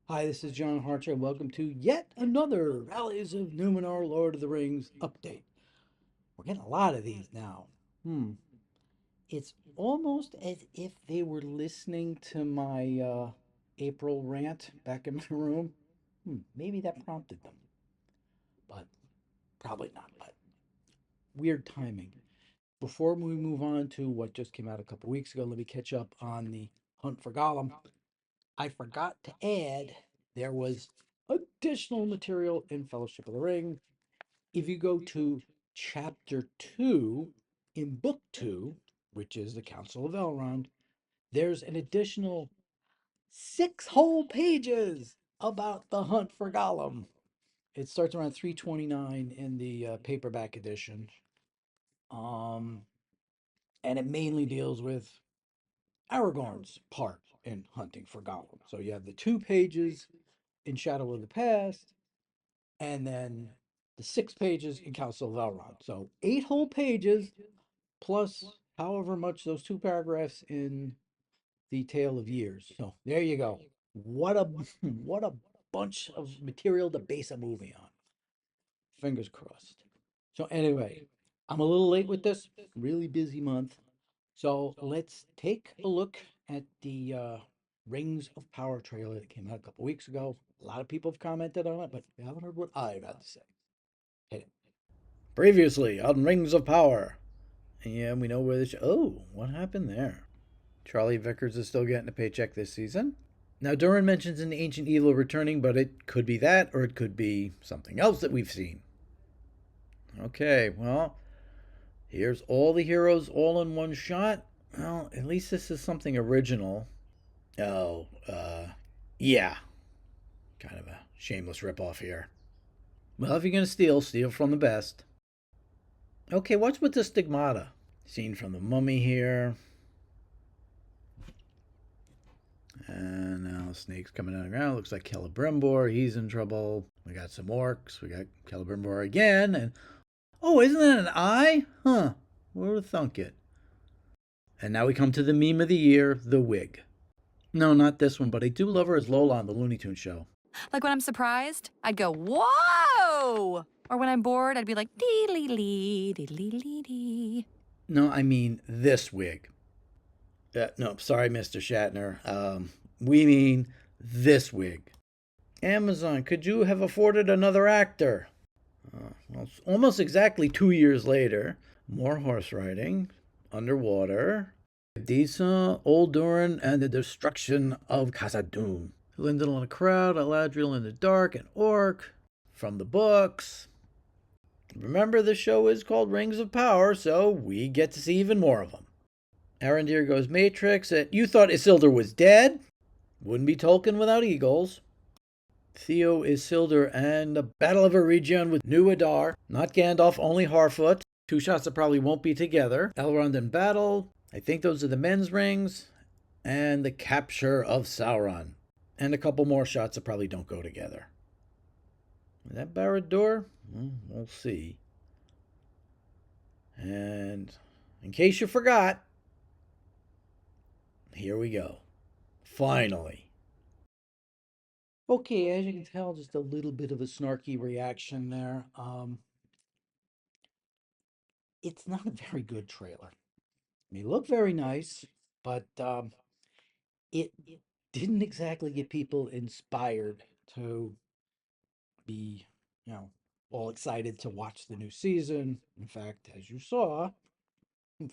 Hi, this is John Harcher, and welcome to yet another Rallies of Numenor Lord of the Rings update. We're getting a lot of these now. It's almost as if they were listening to my April rant back in my room. Maybe that prompted them, but probably not. But weird timing. Before we move on to what just came out a couple weeks ago, let me catch up on the Hunt for Gollum. I forgot to add there was additional material in Fellowship of the Ring. If you go to chapter 2 in book 2, which is the Council of Elrond, there's an additional 6 whole pages about the hunt for Gollum. It starts around 329 in the paperback edition. Um, and it mainly deals with Aragorn's part in hunting for Gollum. So you have the 2 pages in Shadow of the Past, and then the 6 pages in Council of Elrond. So 8 whole pages plus however much those 2 paragraphs in the Tale of Years. So there you go. What a what a bunch of material to base a movie on. Fingers crossed. So anyway, I'm a little late with this. Really busy month. So let's take a look at the Rings of Power trailer that came out a couple weeks ago. A lot of people have commented on it, but we haven't heard what I've had to say. Hit it. Previously on Rings of Power. Yeah, we know where this. Oh, what happened there? Charlie Vickers is still getting a paycheck this season. Now, Durin mentions an ancient evil returning, but it could be that, or it could be something else that we've seen. Okay, well, here's all the heroes all in one shot. Well, at least this is something original. Oh, yeah. Kind of a shameless ripoff here. Well, if you're gonna steal, steal from the best. Okay, what's with the stigmata? Scene from the mummy here. And now Snake's coming out of the ground. Looks like Celebrimbor. He's in trouble. We got some orcs. We got Celebrimbor again. And oh, isn't that an eye? Huh. Who would have thunk it? And now we come to the meme of the year, the wig. No, not this one, but I do love her as Lola on the Looney Tunes show. Like when I'm surprised, I'd go, whoa! Or when I'm bored, I'd be like, dee lee lee, dee lee lee dee. No, I mean this wig. No, sorry, Mr. Shatner. We mean this wig. Amazon, could you have afforded another actor? Well, almost exactly 2 years later, more horse riding, underwater. Disa, Old Durin, and the destruction of Khazad-dûm. Lindel in a crowd, Eladriel in the dark, an orc from the books. Remember, the show is called Rings of Power, so we get to see even more of them. Arondir goes Matrix. You thought Isildur was dead? Wouldn't be Tolkien without eagles. Theo Isildur and the Battle of Eregion with New Adar. Not Gandalf, only Harfoot. 2 shots that probably won't be together. Elrond in battle. I think those are the men's rings. And the capture of Sauron. And a couple more shots that probably don't go together. Is that Barad-dûr? We'll see. And in case you forgot, here we go. Finally. Okay, as you can tell, just a little bit of a snarky reaction there. It's not a very good trailer. It may look very nice, but it didn't exactly get people inspired to be, you know, all excited to watch the new season. In fact, as you saw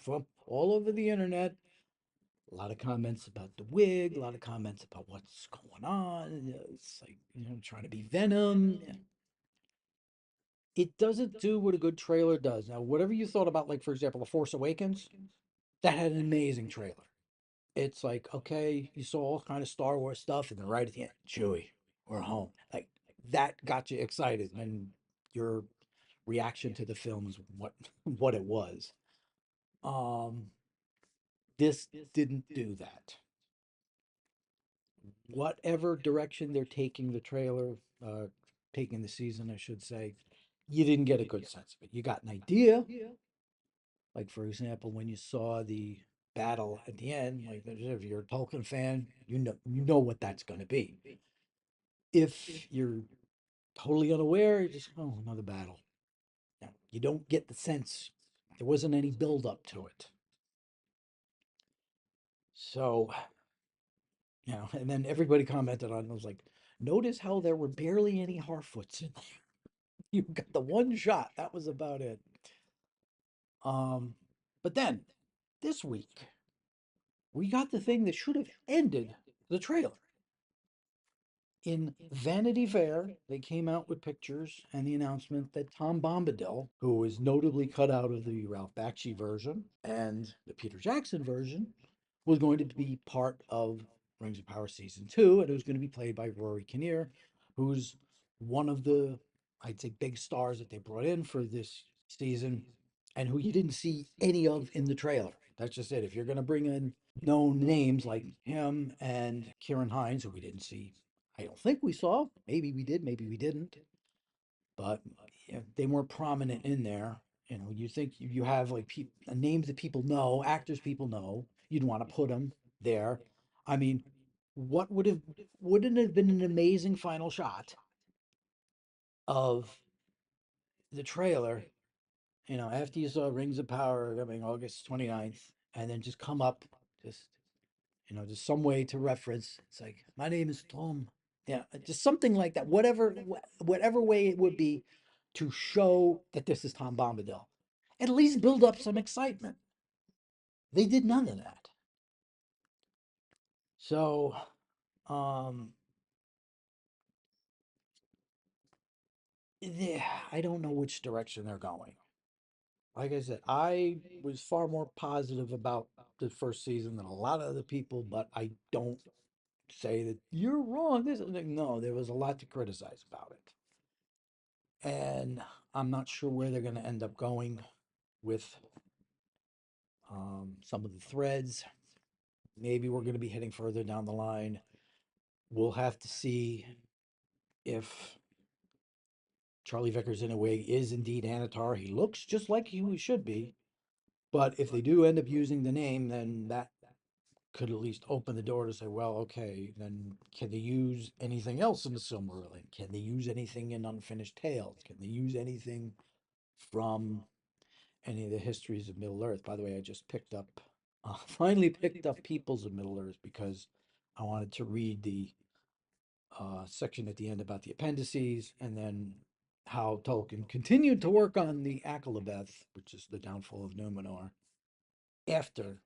from all over the internet, a lot of comments about the wig, a lot of comments about what's going on. It's like, trying to be Venom. It doesn't do what a good trailer does. Now, whatever you thought about, like, for example, The Force Awakens, that had an amazing trailer. It's like, okay, you saw all kind of Star Wars stuff, and then right at the end, Chewie, we're home. Like, that got you excited, and your reaction to the film is what what it was. Um, this didn't do that. Whatever direction they're taking the trailer, taking the season, I should say, you didn't get a good sense of it. You got an idea, like for example, when you saw the battle at the end, like if you're a Tolkien fan, you know what that's going to be. If you're totally unaware, you just, oh, another battle. Now, you don't get the sense there wasn't any build up to it. So, and then everybody commented on it. I was like, notice how there were barely any Harfoots in there. You got the one shot. That was about it. Um, but then this week, we got the thing that should have ended the trailer. In Vanity Fair, they came out with pictures and the announcement that Tom Bombadil, who was notably cut out of the Ralph Bakshi version and the Peter Jackson version, was going to be part of Rings of Power Season 2, and it was going to be played by Rory Kinnear, who's one of the, I'd say, big stars that they brought in for this season, and who you didn't see any of in the trailer. That's just it. If you're going to bring in known names like him and Kieran Hines, who we didn't see, I don't think we saw. Maybe we did, maybe we didn't. But yeah, they weren't prominent in there. You think you have like names that people know, actors people know, you'd want to put them there. I mean, what wouldn't it have been an amazing final shot of the trailer, after you saw Rings of Power coming August 29th, and then just come up, just, just some way to reference. It's like, my name is Tom. Yeah, just something like that. Whatever way it would be to show that this is Tom Bombadil. At least build up some excitement. They did none of that. So, um, yeah, I don't know which direction they're going. Like I said, I was far more positive about the first season than a lot of other people, but I don't say that you're wrong. No, there was a lot to criticize about it. And I'm not sure where they're going to end up going with some of the threads. Maybe we're going to be heading further down the line. We'll have to see if Charlie Vickers, in a way, is indeed Anatar. He looks just like he should be. But if they do end up using the name, then that could at least open the door to say, well, okay, then can they use anything else in the Silmarillion? Can they use anything in Unfinished Tales? Can they use anything from any of the histories of Middle Earth? By the way, I just finally picked up Peoples of Middle Earth because I wanted to read the section at the end about the appendices, and then how Tolkien continued to work on the Akhlabeth, which is the downfall of Numenor, after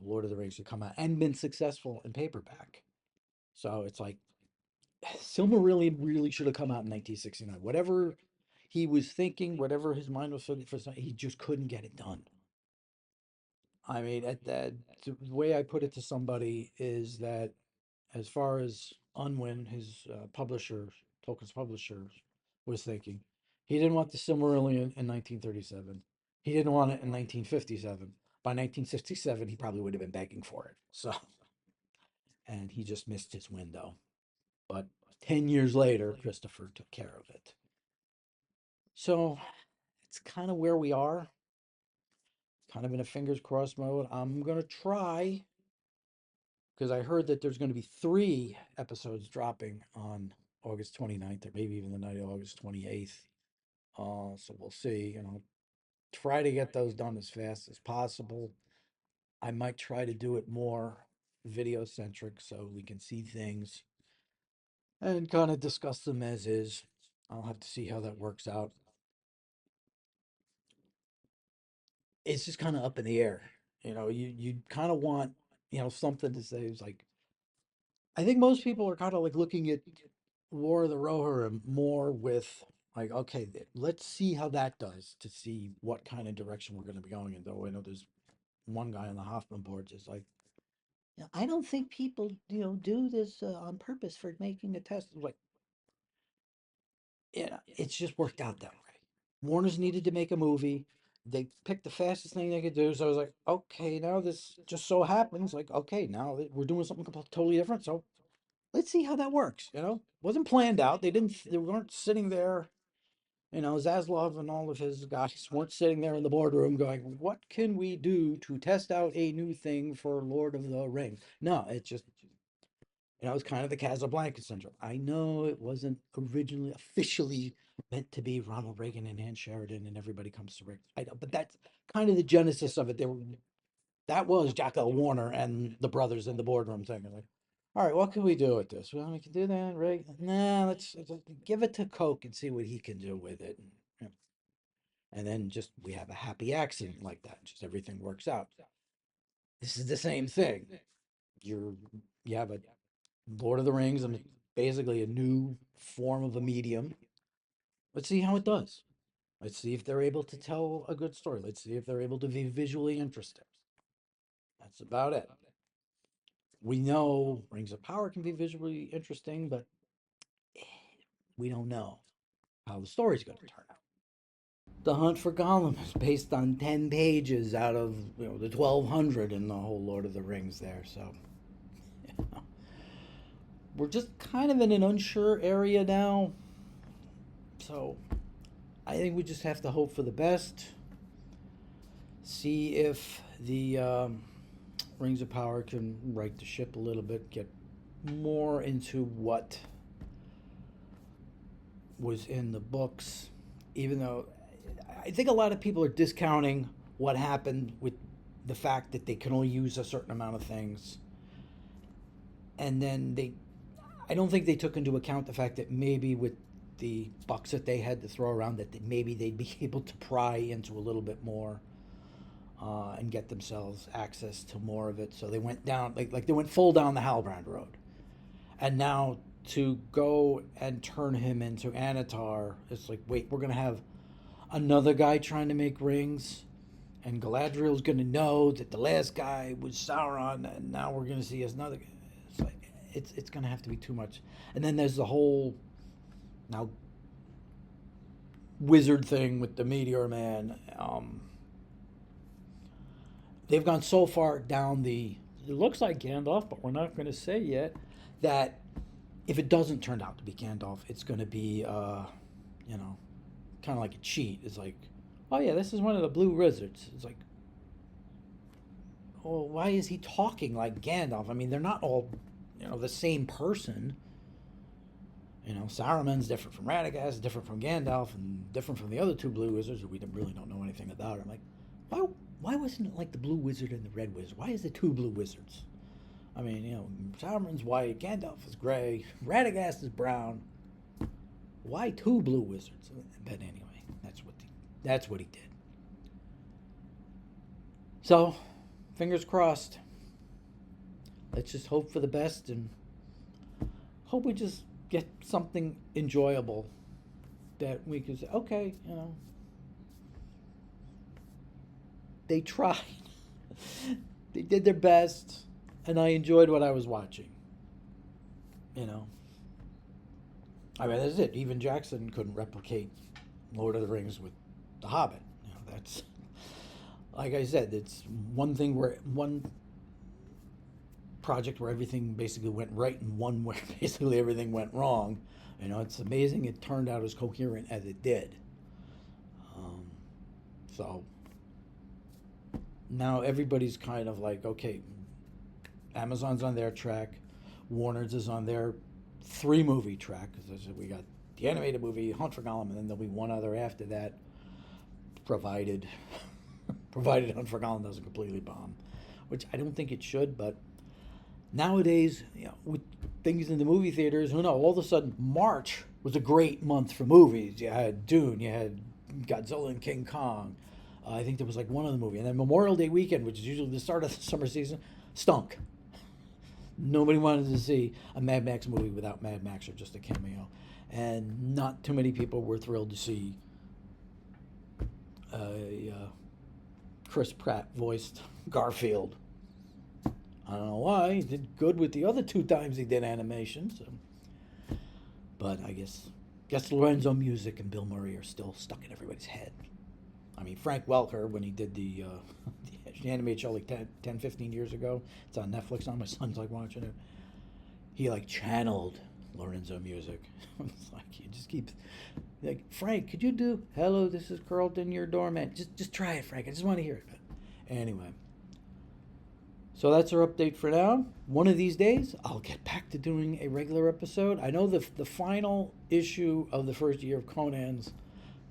Lord of the Rings had come out and been successful in paperback. So it's like Silmarillion really should have come out in 1969. Whatever he was thinking, whatever his mind was thinking for something, he just couldn't get it done. I mean, the way I put it to somebody is that, as far as Unwin, his publisher, Tolkien's publisher, was thinking, he didn't want the Silmarillion in 1937. He didn't want it in 1957. By 1967, he probably would have been begging for it. So, and he just missed his window. But 10 years later, Christopher took care of it. So, it's kind of where we are, kind of in a fingers crossed mode. I'm going to try, because I heard that there's going to be 3 episodes dropping on August 29th, or maybe even the night of August 28th. So we'll see. Try to get those done as fast as possible. I might try to do it more video centric so we can see things and kind of discuss them as is. I'll have to see how that works out. It's just kind of up in the air. You kind of want, something to say. It's like, I think most people are kind of like looking at War of the Rohirrim more with like, okay, let's see how that does, to see what kind of direction we're going to be going in. Though I know there's one guy on the Hoffman board just like, I don't think people, do this on purpose for making a test. Like, it's just worked out that way. Warner's needed to make a movie. They picked the fastest thing they could do. So I was like, okay, now this just so happens, like, okay, now that we're doing something totally different. So let's see how that works. Wasn't planned out. They weren't sitting there. Zaslav and all of his guys weren't sitting there in the boardroom going, what can we do to test out a new thing for Lord of the Rings? No, it just You know, it's kind of the Casablanca syndrome. I know it wasn't originally officially meant to be Ronald Reagan and Ann Sheridan and everybody comes to Rick. I know, but that's kind of the genesis of it. That was Jack L. Warner and the brothers in the boardroom thing. Like, all right, what can we do with this? Well, we can do that, right? Nah, let's give it to Coke and see what he can do with it. And then just we have a happy accident like that. Just everything works out. This is the same thing. You're you have a Lord of the Rings and basically a new form of a medium. Let's see how it does. Let's see if they're able to tell a good story. Let's see if they're able to be visually interesting. That's about it. We know Rings of Power can be visually interesting, but we don't know how the story's going to turn out. The Hunt for Gollum is based on 10 pages out of the 1200 in the whole Lord of the Rings there. So we're just kind of in an unsure area now. So I think we just have to hope for the best. See if the Rings of Power can right the ship a little bit, get more into what was in the books, even though I think a lot of people are discounting what happened with the fact that they can only use a certain amount of things. And then I don't think they took into account the fact that maybe with the bucks that they had to throw around, that maybe they'd be able to pry into a little bit more and get themselves access to more of it. So they went down, like they went full down the Halbrand Road. And now to go and turn him into Anatar, it's like, wait, we're going to have another guy trying to make rings, and Galadriel's going to know that the last guy was Sauron, and now we're going to see another guy. It's like, it's going to have to be too much. And then there's the whole now wizard thing with the Meteor Man. They've gone so far down it looks like Gandalf, but we're not going to say yet, that if it doesn't turn out to be Gandalf, it's going to be, kind of like a cheat. It's like, oh yeah, this is one of the blue wizards. It's like, oh, why is he talking like Gandalf? I mean, they're not all, the same person. Saruman's different from Radagast, different from Gandalf, and different from the other two blue wizards who we really don't know anything about. I'm like, why wasn't it like the blue wizard and the red wizard? Why is there two blue wizards? I mean, Saruman's white, Gandalf is gray, Radagast is brown. Why two blue wizards? But anyway, that's what he did. So, fingers crossed. Let's just hope for the best and hope we just get something enjoyable that we can say, okay, they tried. They did their best, and I enjoyed what I was watching. I mean, that's it. Even Jackson couldn't replicate Lord of the Rings with The Hobbit. That's, like I said, it's one project where everything basically went right and one where basically everything went wrong. It's amazing it turned out as coherent as it did. So now everybody's kind of like, okay, Amazon's on their track, Warner's is on their 3-movie track, because we got the animated movie, Hunt for Gollum, and then there'll be one other after that, provided Hunt for Gollum doesn't completely bomb, which I don't think it should, but nowadays, with things in the movie theaters, who knows, all of a sudden March was a great month for movies. You had Dune, you had Godzilla and King Kong. I think there was like one other movie. And then Memorial Day weekend, which is usually the start of the summer season, stunk. Nobody wanted to see a Mad Max movie without Mad Max or just a cameo. And not too many people were thrilled to see Chris Pratt voiced Garfield. I don't know why. He did good with the other 2 times he did animation. So. But I guess Lorenzo Music and Bill Murray are still stuck in everybody's head. I mean, Frank Welker, when he did the animated show like 10, 15 years ago, it's on Netflix now, my son's like watching it, he like channeled Lorenzo Music. It's like, he just keeps, like, Frank, could you do, hello, this is Carlton, your doorman. Just try it, Frank. I just want to hear it. But anyway. So that's our update for now. One of these days, I'll get back to doing a regular episode. I know the final issue of the first year of Conan's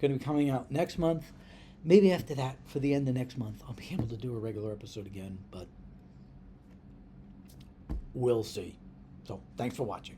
going to be coming out next month. Maybe after that, for the end of next month, I'll be able to do a regular episode again, but we'll see. So thanks for watching.